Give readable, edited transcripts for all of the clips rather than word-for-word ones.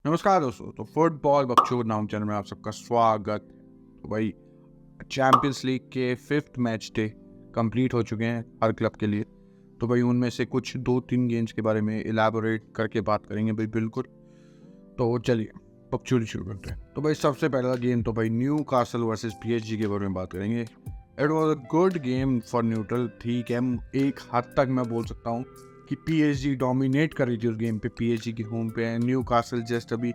नमस्कार दोस्तों। तो फुटबॉल बकचोद नाम चैनल में आप सबका स्वागत। तो भाई चैंपियंस लीग के 5th मैच डे कंप्लीट हो चुके हैं हर क्लब के लिए। तो भाई उनमें से कुछ 2-3 गेम्स के बारे में इलैबोरेट करके बात करेंगे भाई, बिल्कुल। तो चलिए बकचोदी शुरू करते हैं। तो भाई सबसे पहला गेम तो भाई न्यू कासल वर्सेस पीएसजी के बारे में बात करेंगे। It was a good game for neutral. ठीक है, एक हद तक मैं बोल सकता हूँ कि पीएसजी डोमिनेट कर रही थी उस गेम पे। पीएसजी की होम पे है। न्यू कासल जस्ट अभी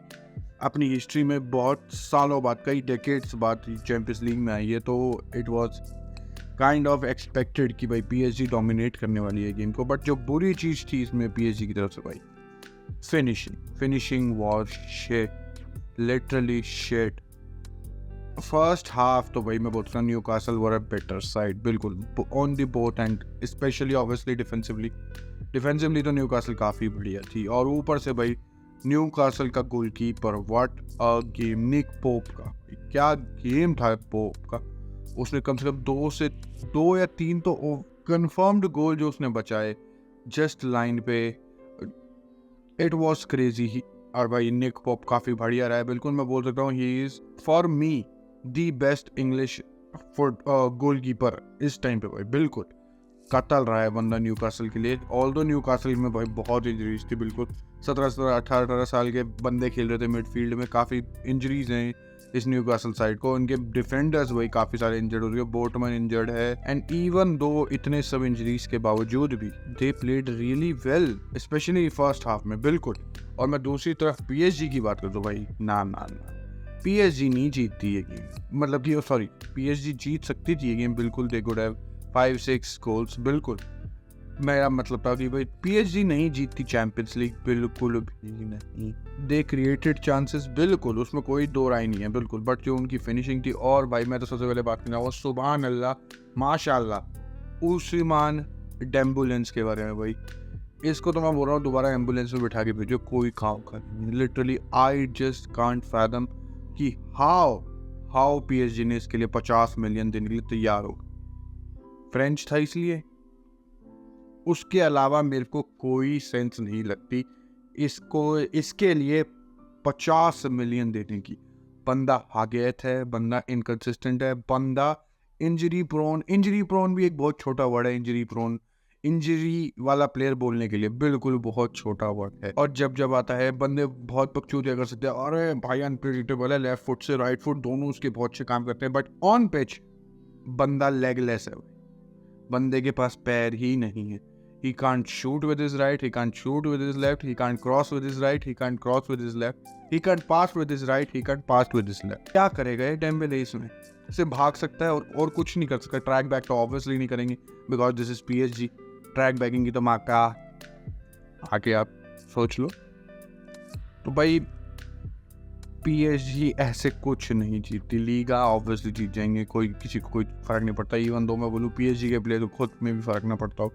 अपनी हिस्ट्री में बहुत सालों बाद, कई डेकेड्स बाद चैंपियंस लीग में आई है। तो it was kind of expected कि भाई पीएसजी डोमिनेट करने वाली है गेम को। बट जो बुरी चीज़ थी इसमें पीएसजी की तरफ से भाई, finishing was shit, literally shit. First half तो भाई मैं बोलता हूँ Newcastle were a better side, बिल्कुल on the both end especially obviously defensively तो न्यू कासल काफ़ी बढ़िया थी। और ऊपर से भाई न्यू कासल का goalkeeper, what a game, Nick Pope का क्या गेम था पोप का। उसने कम से कम 2 या 3 तो कंफर्म्ड गोल जो उसने बचाए जस्ट लाइन पे, इट वॉज क्रेजी। और भाई निक पोप काफ़ी बढ़िया रहा है, बिल्कुल मैं बोल सकता हूँ he is for me the best English goalkeeper इस टाइम पे भाई। बिल्कुल कतल रहा है बंदा न्यू कासल के लिए। ऑल्दो न्यू कासल में भाई बहुत इंजरीज थी, बिल्कुल 17-18 साल के बंदे खेल रहे थे मिडफील्ड में। काफ़ी इंजरीज हैं इस न्यू कासल साइड को। उनके डिफेंडर्स भाई काफ़ी सारे इंजर्ड हो रहे हैं। बोटमैन इंजर्ड है एंड इवन दो इतने सब इंजरीज के बावजूद भी they played really well, specially first half में, बिल्कुल। और मैं दूसरी तरफ पीएसजी की बात करूँ तो भाई ना पीएसजी नहीं जीतती ये गेम। मतलब कि सॉरी, पीएसजी जीत सकती थी ये गेम, बिल्कुल। दे कुड हैव 5-6 गोल्स, बिल्कुल। मेरा मतलब था कि भाई पीएसजी नहीं जीतती चैंपियंस लीग, बिल्कुल भी नहीं। दे क्रिएटेड चांसेस, बिल्कुल, उसमें कोई दो राय नहीं है, बिल्कुल। बट जो उनकी फिनिशिंग थी, और भाई मैं तो सबसे पहले बात करना, वो सुभान अल्लाह, माशाल्लाह, उस्मान डेम्बुलेंस के बारे में भाई। इसको तो मैं बोल रहा हूँ दोबारा एम्बुलेंस में बिठा के भेजो, कोई काम कर। Literally I just can't fathom कि हाउ पीएसजी ने इसके लिए 50 मिलियन देने के लिए तैयार हो। फ्रेंच था इसलिए, उसके अलावा मेरे को कोई सेंस नहीं लगती इसके लिए 50 मिलियन देने की। बंदा हागेत है, बंदा इनकंसिस्टेंट है, बंदा इंजरी प्रोन भी एक बहुत छोटा वर्ड है। इंजरी वाला प्लेयर बोलने के लिए बिल्कुल बहुत छोटा वर्ड है। और जब आता है, बंदे बहुत बकचोदिया कर सकते हैं, अरे भाई अनप्रेडिक्टेबल है, लेफ्ट फुट से राइट फुट दोनों उसके बहुत अच्छे काम करते हैं। बट ऑन पिच बंदा लेगलेस है, बंदे के पास पैर ही नहीं है। He can't shoot with his right, he can't shoot with his left, he can't cross with his right, he can't cross with his left, he can't pass with his right, he can't pass with his left। क्या करेगा ये Dembélé इसमें? सिर्फ भाग सकता है और कुछ नहीं कर सकता। ट्रैक बैक तो ऑब्वियसली नहीं करेंगे because this is PSG. Track banking की तो माँ का आके आप सोच लो। तो भाई पीएसजी ऐसे कुछ नहीं जीतती। लीगा ऑब्वियसली जीत जाएंगे, किसी को कोई फर्क नहीं पड़ता। इवन दो मैं बोलूँ पीएसजी के प्लेयर तो खुद में भी फर्क ना पड़ता हो।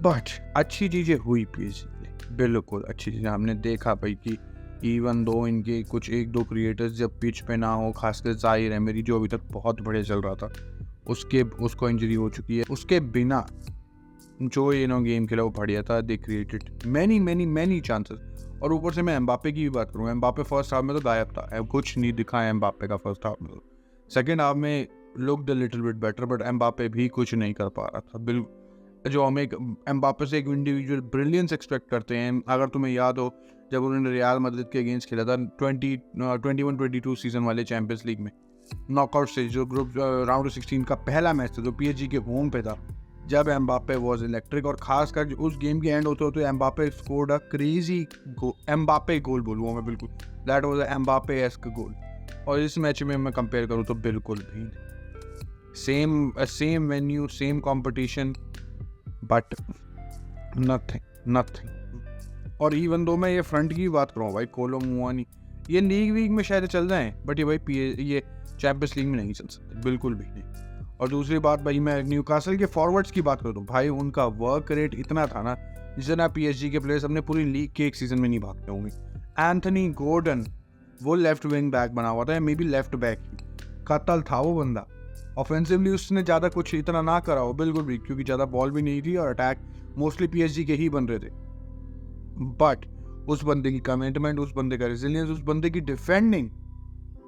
बट अच्छी चीज़ें हुई पीएसजी के, बिल्कुल अच्छी चीज़ें हमने देखा भाई कि इवन दो इनके कुछ 1-2 क्रिएटर्स जब पिच पे ना हो, खासकर जाहिर है मेरी जो अभी तक बहुत बढ़िया चल रहा था, उसको इंजरी हो चुकी है। उसके बिना जो गेम खेला वो बढ़िया था। They created many chances. और ऊपर से मैं एम्बापे की भी बात करूँ, एम्बापे फर्स्ट हाफ में तो गायब था, कुछ नहीं दिखा है एम्बापे का फर्स्ट हाफ में। सेकेंड हाफ में looked a little bit better, but Mbappe भी कुछ नहीं कर पा रहा था। बिल्कुल जो हम एक एम्बापे से एक इंडिविजुअल ब्रिलियंस एक्सपेक्ट करते हैं। अगर तुम्हें याद हो जब उन्होंने रियल मैड्रिड के अगेंस्ट खेला था 21-22 सीजन वाले चैंपियंस लीग में नॉकआउट स्टेज, जो ग्रुप राउंड 16 का पहला मैच था जो पीएसजी के होम पे था, जब एम्बापे वाज इलेक्ट्रिक। और खासकर उस गेम के एंड होते होते Mbappe scored a crazy Mbappe goal बोलूँगा मैं, बिल्कुल that was a Mbappe esque goal. और इस मैच में मैं कंपेयर करूँ तो बिल्कुल भी same venue, same competition, but nothing. और इवन दो मैं ये फ्रंट की बात करूँ भाई, कोलो मुआनी ये लीग वीग में शायद चल जाए, बट ये भाई ये चैंपियंस लीग में नहीं चल सकते, बिल्कुल भी नहीं। और दूसरी बात भाई, मैं न्यूकासल के फॉरवर्ड्स की बात करूँ तो भाई उनका वर्क रेट इतना था ना जितना पीएसजी के प्लेयर्स अपने पूरी लीग के एक सीजन में नहीं भागते होंगे। एंथनी गॉर्डन वो लेफ्ट विंग बैक बना हुआ था, मे बी लेफ्ट बैक ही, कतल था वो बंदा। ऑफेंसिवली उसने ज़्यादा कुछ इतना ना करा हो, बिल्कुल भी, क्योंकि ज़्यादा बॉल भी नहीं थी और अटैक मोस्टली पीएसजी के ही बन रहे थे। बट उस बंदे की कमिटमेंट, उस बंदे का रेजिलियंस, उस बंदे की डिफेंडिंग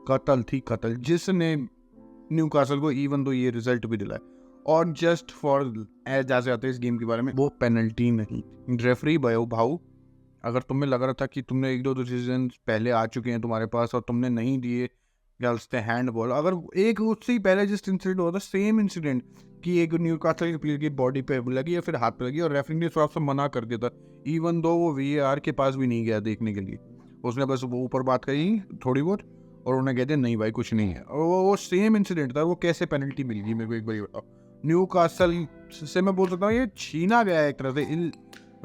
कत्ल थी कत्ल, जिसने न्यूकासल को इवन तो ये रिजल्ट भी दिलाया। और जस्ट फॉर जैसे आते हैं इस गेम के बारे में, वो पेनल्टी नहीं, रेफरी भाऊ, अगर तुम्हें लग रहा था कि तुमने एक दो डिसीजन पहले आ चुके हैं तुम्हारे पास और तुमने नहीं दिए, क्या उससे हैंड बॉल, अगर एक उससे ही पहले जिस इंसिडेंट हुआ था, सेम इंसिडेंट कि एक न्यूकासल के प्लेयर की बॉडी पे लगी या फिर हाथ पे लगी और रेफरी ने थोड़ा सा मना कर दिया था, इवन दो वो VAR के पास भी नहीं गया देखने के लिए, उसने बस वो ऊपर बात करी थोड़ी बहुत और उन्हें कहते नहीं भाई कुछ नहीं है, और वो सेम इंसिडेंट था, वो कैसे पेनल्टी मिल गई मेरे को एक बार बताओ। न्यूकासल से मैं बोल सकता हूँ ये छीना गया है एक तरह से,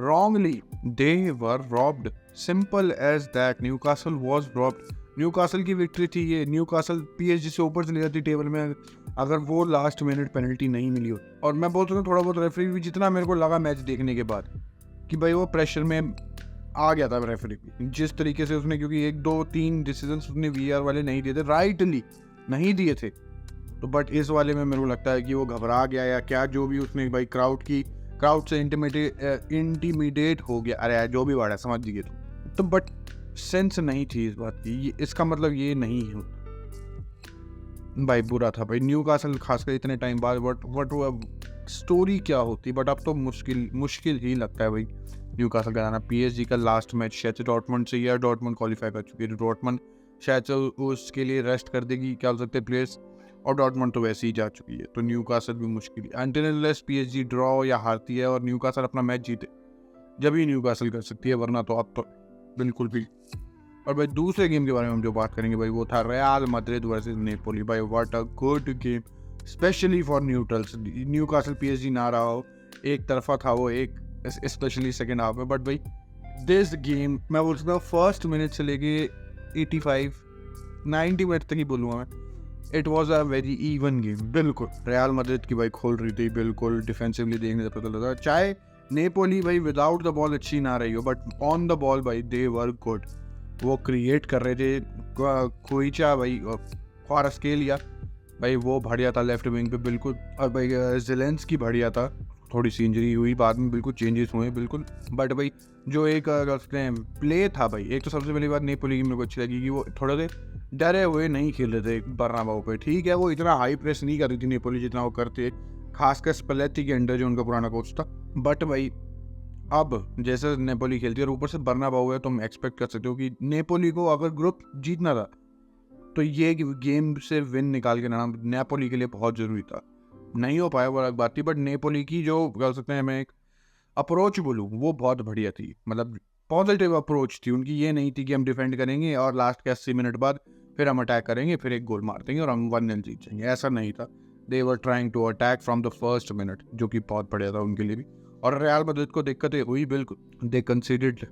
wrongly they were robbed, simple as that, Newcastle was robbed। Newcastle की विक्ट्री थी ये, न्यूकासल PSG से ऊपर चली जाती टेबल में अगर वो लास्ट मिनट पेनल्टी नहीं मिली हो। और मैं बोल सकता हूँ थोड़ा बहुत रेफरी भी, जितना मेरे को लगा मैच देखने के बाद कि भाई वो प्रेशर में आ गया था रेफरी जिस तरीके से उसने, क्योंकि एक दो तीन डिसीजंस उसने VAR वाले नहीं दिए थे, राइटली नहीं दिए थे, तो बट इस वाले में मेरे को लगता है कि वो घबरा गया या क्या, जो भी उसने भाई क्राउड से इंटीमिडेट हो गया, अरे यार जो भी वर्ड है समझ लीजिए तो बट सेंस नहीं थी इस बात की, इसका मतलब ये नहीं है भाई, बुरा था भाई न्यूकासल खासकर इतने टाइम बाद, बट स्टोरी क्या होती, बट अब तो मुश्किल ही लगता है भाई न्यूकासल का जाना। PSG का लास्ट मैच शायद से डॉर्टमंड से, या डॉर्टमंड क्वालिफाई कर चुकी है, डॉर्टमंड शायद से उसके लिए रेस्ट कर देगी, क्या बोल सकते हैं प्लेयर्स, और डॉर्टमंड तो वैसे ही जा चुकी है, तो न्यूकासल भी मुश्किल है अनटिल अनलेस PSG ड्रॉ या हारती है और न्यूकासल अपना मैच जीते, जब ही न्यूकासल कर सकती है, वरना तो अब तो बिल्कुल भी। और भाई दूसरे गेम के बारे में हम जो बात करेंगे भाई, वो था रियल मैड्रिड वर्सेस नेपोली। भाई what a good game, specially for neutrals. Newcastle PSG ना रहा हो, एक तरफा था वो, एक स्पेशली सेकेंड हाफ में, बट भाई दिस गेम मैं बोल सकता हूँ फर्स्ट मिनट से लेके 85-90 मिनट तक ही बोलूँगा मैं, it was a very even game. बिल्कुल रियल मैड्रिड की भाई खोल रही थी, बिल्कुल डिफेंसिवली देखने से पता लगा, चाहे नेपोली भाई विदाउट द बॉल अच्छी ना रही हो, बट ऑन द बॉल भाई दे वर गुड, वो क्रिएट कर रहे थे। कोईचा भाई क्वारास्केलिया भाई वो बढ़िया था लेफ्ट विंग पे बिल्कुल, और भाई ज़ेलेंस्की बढ़िया था, थोड़ी सी इंजरी हुई बाद में, बिल्कुल चेंजेस हुए बिल्कुल, बट भाई जो एक प्ले था भाई, एक तो सबसे पहली बात नेपोली की मेरे को अच्छी लगी कि वो थोड़ा देर डरे हुए नहीं खेल रहे थे बर्नाबाउ पे, ठीक है वो इतना हाई प्रेस नहीं कर रही थी नेपोली जितना वो करते, खासकर स्पेलेत्ती के अंडर जो उनका पुराना कोच था, बट भाई अब जैसे नेपोली खेलती है और ऊपर से बर्नाबाउ है, तो हम एक्सपेक्ट कर सकते हो कि नेपोली को अगर ग्रुप जीतना था तो ये गेम से विन निकाल के लाना नेपोली के लिए बहुत ज़रूरी था। नहीं हो पाया वो अलग बात थी, बट नेपोली की जो कह सकते हैं मैं एक अप्रोच बोलूँ वो बहुत बढ़िया थी, मतलब पॉजिटिव अप्रोच थी उनकी, ये नहीं थी कि हम डिफेंड करेंगे और लास्ट के 80 मिनट बाद फिर हम अटैक करेंगे, फिर एक गोल मार देंगे और हम 1-0 जीत जाएंगे, ऐसा नहीं था। They were trying to attack from the first minute, जो कि बहुत बढ़िया था उनके लिए भी। और रियल मैड्रिड को दिक्कतें हुई बिल्कुल, दे कंसीडर्ड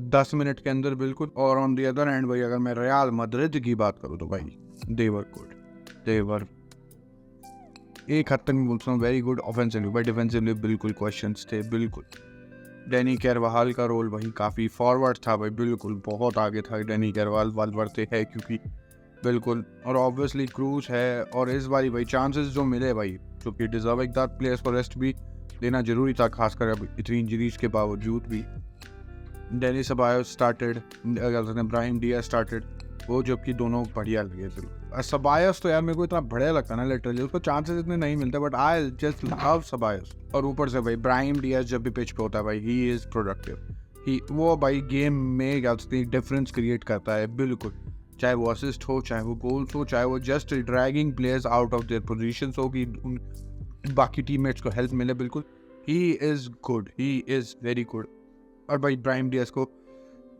10 मिनट के अंदर बिल्कुल। और ऑन द अदर हैंड भाई अगर मैं रियल मैड्रिड की बात करूँ तो भाई दे वर गुड, दे वर एक हद तक मैं बोलता हूँ वेरी गुड ऑफेंसिवली, भाई डिफेंसिवली बिल्कुल क्वेश्चंस थे बिल्कुल। डैनी कैरवाहाल का रोल भाई काफ़ी फॉरवर्ड था भाई, बिल्कुल बहुत आगे था डैनी कैरवाल, वालवर्थे है क्योंकि बिल्कुल, और ऑब्वियसली क्रूज है, और इस बारी भाई चांसेस जो मिले भाई, क्योंकि डिजर्विंग था प्लेयर्स को रेस्ट भी देना जरूरी था, खासकर अब इतनी इंजरीज के बावजूद भी। Dani Ceballos started, Brahim Diaz started, वो जबकि दोनों बढ़िया लगे थे। सबायोस तो यार मेरे को इतना बढ़िया लगता ना लिटरली, उसको चांसेस इतने नहीं मिलते, बट आई जस्ट लव सबायोस। और ऊपर से भाई ब्राहिम डियाज जब भी पिच पे होता है भाई ही इज प्रोडक्टिव, ही वो भाई गेम में क्या डिफरेंस क्रिएट करता है बिल्कुल, चाहे वो असिस्ट हो, चाहे वो गोल्स हो, चाहे वो just dragging players out of their positions हो कि बाकी टीममेट्स को हेल्प मिले, बिल्कुल he is good, he is very good. और भाई ब्राहिम डियाज को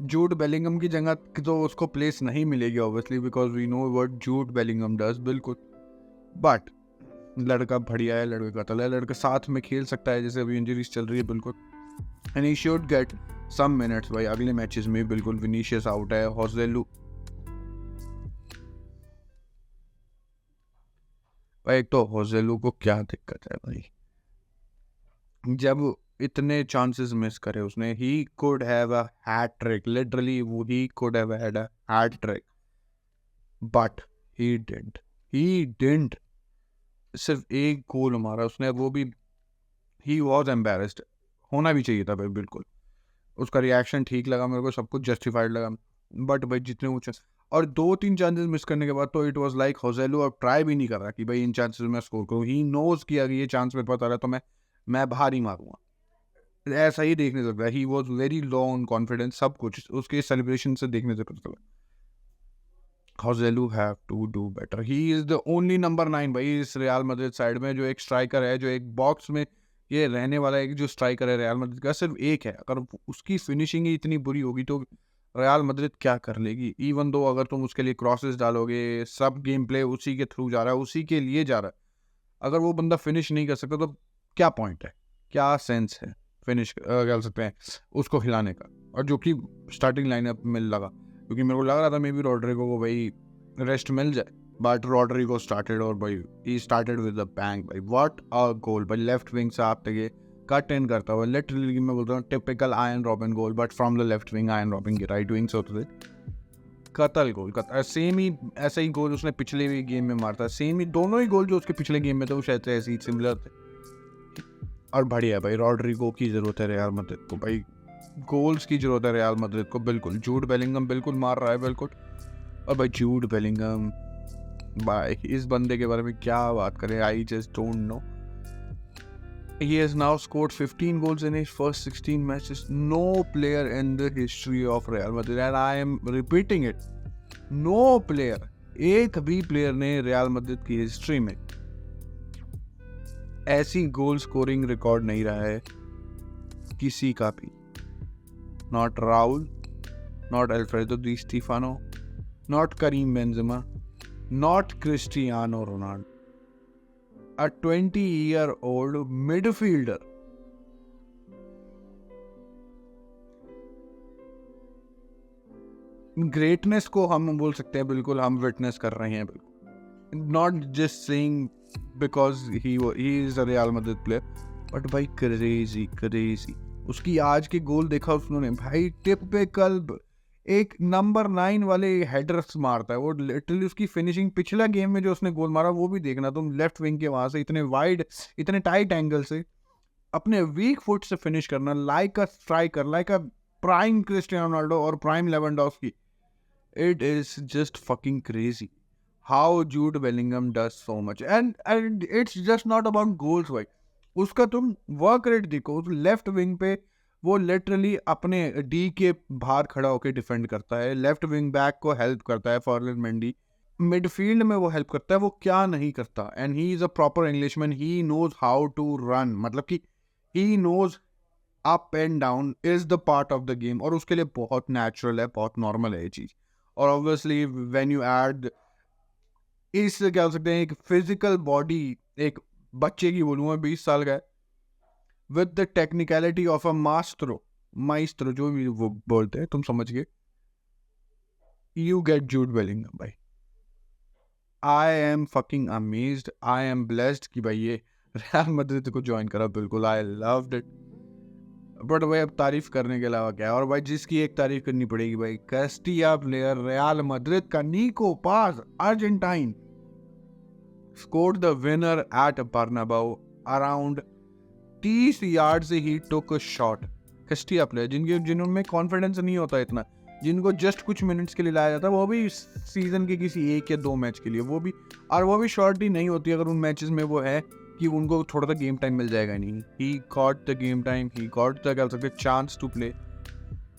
जूड बेलिंगम की जगह तो उसको प्लेस नहीं मिलेगी obviously, because we know what Jude Bellingham does बिल्कुल, बट लड़का बढ़िया है, लड़का कतल है, लड़का साथ में खेल सकता है, जैसे अभी इंजरीज चल रही है बिल्कुल, and he should get some minutes भाई अगले मैचेस में बिल्कुल। विनीशियस आउट है, होसेलू भाई, एक तो होसेलू को क्या दिक्कत है भाई, जब इतने चांसेस मिस करे उसने, he could have a hat trick, literally वो he could have had a hat trick, but he didn't, सिर्फ एक गोल मारा उसने, वो भी ही वॉज एम्बेरस्ड, होना भी चाहिए था भाई बिल्कुल, उसका रिएक्शन ठीक लगा मेरे को, सब कुछ जस्टिफाइड लगा। बट भाई जितने ऊँचे और 2-3 चांसेस मिस करने के बाद तो इट वाज लाइक जोसेलू अब ट्राई भी नहीं कर रहा कि भाई इन चांसेस में स्कोर करूँ। ही नोज कि अगर ये चांस मेरे पास आ रहा है तो मैं बाहर ही मारूंगा। ऐसा ही देखने लग रहा है। He was very low on confidence, सब कुछ उसके सेलिब्रेशन से देखने से पता चला। Joselu have to do better. He is the only number 9 भाई इस रियल मैड्रिड साइड में, जो एक स्ट्राइकर है, जो एक बॉक्स में ये रहने वाला है, जो स्ट्राइकर है रियल मैड्रिड का सिर्फ एक है। अगर उसकी फिनिशिंग ही इतनी बुरी होगी तो रियल मैड्रिड क्या कर लेगी। इवन दो अगर तुम उसके लिए क्रॉसेस डालोगे, सब गेम प्ले उसी के थ्रू जा रहा है, उसी के लिए जा रहा है, अगर वो बंदा फिनिश नहीं कर सकता तो क्या पॉइंट है, क्या सेंस है फिनिश कर सकते हैं उसको हिलाने का। और जो कि स्टार्टिंग लाइनअप में लगा, क्योंकि मेरे को लग रहा था मे बी रॉड्रिगो को भाई रेस्ट मिल जाए, बट रॉड्रिगो स्टार्टेड और भाई he started with the bang. भाई व्हाट अ गोल भाई, लेफ्ट विंग से आप तक कट इन करता हुआ, लिटरली मैं बोलता हूँ typical ion robin goal, but from the left wing. Ion robin की राइट विंग से होते थे, कतल गोल, सेम ही ऐसा ही गोल उसने पिछले भी गेम में मारता, सेम ही दोनों ही गोल जो उसके पिछले गेम में थे वो शायद ऐसे ही सिमिलर थे। और बढ़िया भाई, रॉड्रिगो की जरूरत है रियल मैड्रिड को भाई, गोल्स की जरूरत है रियल मैड्रिड को बिल्कुल। जूड बेलिंगम बिल्कुल मार रहा है बिल्कुल। और भाई जूड बेलिंगम भाई, इस बंदे के बारे में क्या बात करें, I just don't know. He has now scored 15 goals in his first 16 matches. No player in the history of Real Madrid, and I am repeating it, no player, एक भी प्लेयर ने रियल मैड्रिड की history में ऐसी goal scoring record नहीं रहा है किसी का भी। Not Raul, not Alfredo Di Stefano, not Karim Benzema, not Cristiano Ronaldo. A 20-year-old midfielder greatness को हम बोल सकते हैं, बिल्कुल हम विटनेस कर रहे हैं, बिल्कुल not just saying because he is a real Madrid player, but भाई क्रेजी उसकी आज के गोल देखा उसने भाई, टिपिकल एक नंबर 9 वाले हेडर्स मारता है वो, लिटरली उसकी फिनिशिंग पिछला गेम में जो उसने गोल मारा वो भी देखना तुम, लेफ्ट विंग के वहां से इतने वाइड, इतने टाइट एंगल से अपने वीक फुट से फिनिश करना, like a striker, like a prime Cristiano Ronaldo और prime Lewandowski. It is just fucking crazy how Jude Bellingham does so much, and it's just not about goals भाई। उसका तुम work rate देखो, उस left wing पे वो literally अपने D के बाहर खड़ा होकर डिफेंड करता है, लेफ्ट विंग बैक को हेल्प करता है फॉरलन मेंडी, मिडफील्ड में वो हेल्प करता है, वो क्या नहीं करता। And he is a proper Englishman, he knows how to run, मतलब कि he knows up and down is the part of the game, और उसके लिए बहुत नेचुरल है, बहुत नॉर्मल है ये चीज। और ऑब्वियसली व्हेन यू ऐड इस क्या हो सकते हैं एक फिजिकल बॉडी, एक बच्चे की बोलूंगा 20 साल का है, with the technicality of a maestro जो भी वो बोलते हैं तुम समझ गए, you get Jude Bellingham भाई। I am fucking amazed, I am blessed कि भाई ये रियल मैड्रिड को ज्वाइन करा, बिल्कुल I loved it। बट भाई अब तारीफ करने के अलावा क्या है, और भाई जिसकी एक तारीफ करनी पड़ेगी भाई, कास्टिया प्लेयर रियल मैड्रिड का, Nico Paz, Argentine, scored the winner at Bernabeu around 30 yard से ही took a shot. Castilla player जिनमें कॉन्फिडेंस नहीं होता इतना, जिनको जस्ट कुछ मिनट्स के लिए लाया जाता है, वो भी सीजन के किसी 1 या 2 मैच के लिए, वो भी, और वो भी शॉर्ट ही नहीं होती अगर उन मैचेस में वो है कि उनको थोड़ा सा गेम टाइम मिल जाएगा नहीं। He got the game time, he got the क्या सकते chance to play,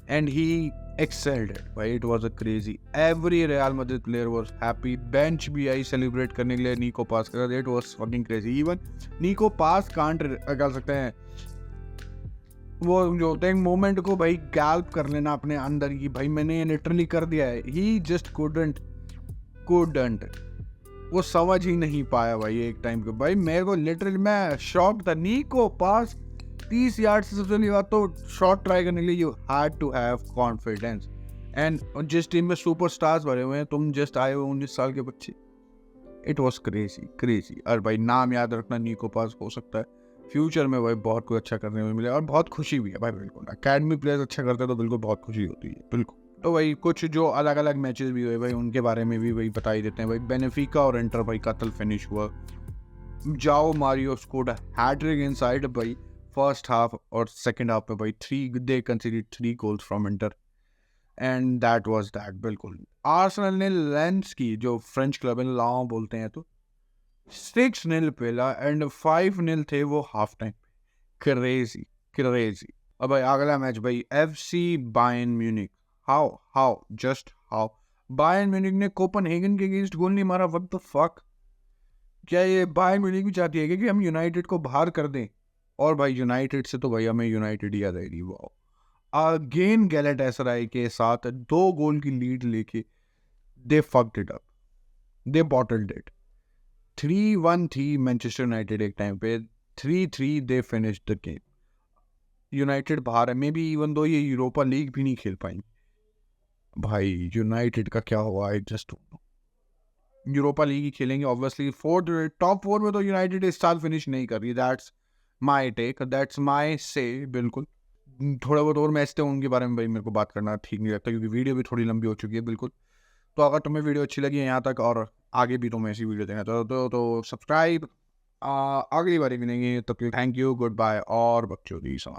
and he excelled it भाई। It was a crazy, every Real Madrid player was happy, bench भी आई सेलिब्रेट करने के लिए निको पास कर, it was fucking crazy। even निको पास कांट कर सकते हैं वो जो होते हैं मोमेंट को भाई गैल्प कर लेना अपने अंदर की, भाई मैंने ये लिटरली कर दिया है। he just couldn't वो समझ ही नहीं पाया भाई एक टाइम पे भाई, मेरे को लिटरली मैं शॉक था। निको पास 30 यार्ड से, सबसे पहली बात तो शॉट ट्राई करने के लिए you had to have confidence, and जिस टीम में सुपरस्टार्स भरे हुए हैं, तुम जस्ट आए हुए 19 साल के बच्चे। It was crazy. और भाई नाम याद रखना, निको पास हो सकता है फ्यूचर में भाई बहुत कुछ अच्छा करने में मिले, और बहुत खुशी भी है भाई, बिल्कुल अकेडमी प्लेयर्स अच्छा करते हैं तो बिल्कुल बहुत खुशी होती है बिल्कुल। तो भाई कुछ जो अलग अलग मैचेस भी हुए भाई उनके बारे में भी भाई बता ही देते हैं भाई। बेनेफिका और इंटर भाई कतल फिनिश हुआ, Joao Mario scored hat trick inside भाई फर्स्ट हाफ और सेकंड हाफ में भाई they conceded 3 goals from Inter and that was that. बिल्कुल आर्सेनल ने लेंस की, जो फ्रेंच क्लब है लाओ बोलते हैं, तो 6-0 पेला एंड 5-0 थे वो हाफ टाइम। Crazy crazy. अब भाई अगला मैच भाई FC Bayern Munich. How just how Bayern Munich ने कोपनहेगन के अगेंस्ट गोल नहीं मारा? What the fuck. क्या ये बायर्न म्यूनिख भी चाहती है कि हम यूनाइटेड को बाहर कर दें? और भाई यूनाइटेड से तो भाई हमें यूनाइटेड याद आएगी। वाओ, अगेन गैलेटसराय के साथ 2 गोल की लीड लेके they fucked it up, they bottled it. 3-1 थी मैनचेस्टर यूनाइटेड एक टाइम पे, 3-3 they finished the game. United बाहर है, मे बी इवन दो ये यूरोपा लीग भी नहीं खेल पाएंगे। भाई यूनाइटेड का क्या हुआ, आई जस्ट यूरोपा लीग ही खेलेंगे ऑब्वियसली। टॉप 4 में तो यूनाइटेड इस साल फिनिश नहीं कर रही। That's my take, that's my say. बिल्कुल थोड़ा बहुत और मैच थे उनके बारे में भाई मेरे को बात करना ठीक नहीं लगता, क्योंकि वीडियो भी थोड़ी लंबी हो चुकी है। बिल्कुल, तो अगर तुम्हें वीडियो अच्छी लगी है यहाँ तक और आगे भी तुम्हें ऐसी वीडियो देखना तो सब्सक्राइब। अगली बारी मिलेंगे, तब तक थैंक यू, गुड बाय और बकचोदी।